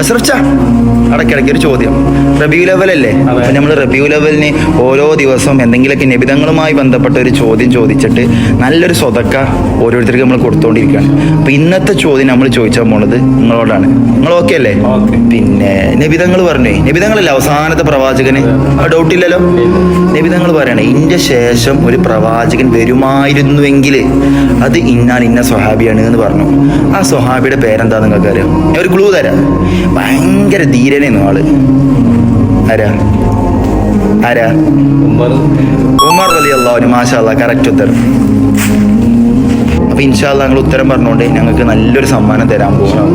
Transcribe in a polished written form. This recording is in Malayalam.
ശ്രമിച്ചാ ഇടയ്ക്കിടയ്ക്ക് ഒരു ചോദ്യം. റബീഉൽ അവ്വലല്ലേ, അപ്പം നമ്മൾ റബീഉൽ അവ്വലിന് ഓരോ ദിവസവും എന്തെങ്കിലുമൊക്കെ നബിതങ്ങളുമായി ബന്ധപ്പെട്ട ഒരു ചോദ്യം ചോദിച്ചിട്ട് നല്ലൊരു സ്വതക്ക ഓരോരുത്തർക്ക് നമ്മൾ കൊടുത്തുകൊണ്ടിരിക്കുകയാണ്. അപ്പം ഇന്നത്തെ ചോദ്യം നമ്മൾ ചോദിച്ചാൽ പോണത് നിങ്ങളോടാണ്. നിങ്ങൾ ഓക്കെ അല്ലേ? പിന്നെ നബിതങ്ങൾ പറഞ്ഞേ, നബിതങ്ങളല്ലേ അവസാനത്തെ പ്രവാചകന്, ഡൗട്ടില്ലല്ലോ. നബിതങ്ങൾ പറയണേ, ഇതിൻ്റെ ശേഷം ഒരു പ്രവാചകൻ വരുമായിരുന്നുവെങ്കിൽ അത് ഇന്ന സ്വഹാബിയാണ് എന്ന് പറഞ്ഞു. ആ സ്വഹാബിയുടെ പേരെന്താ നിങ്ങൾക്ക് അറിയാം? ഞാൻ ഒരു ക്ലൂ തരാം. ഭയങ്കര ധീരനായിരുന്നു ആള്. ആരാ? ഉമർ റളിയല്ലാഹു അൻഹു. മാഷാ അല്ലാഹ്, കറക്റ്റ് ഉത്തരം. അപ്പൊ ഇൻഷാ അല്ലാഹ് ഞങ്ങൾ ഉത്തരം പറഞ്ഞുകൊണ്ട് ഞങ്ങൾക്ക് നല്ലൊരു സമ്മാനം തരാൻ പോകുന്നു.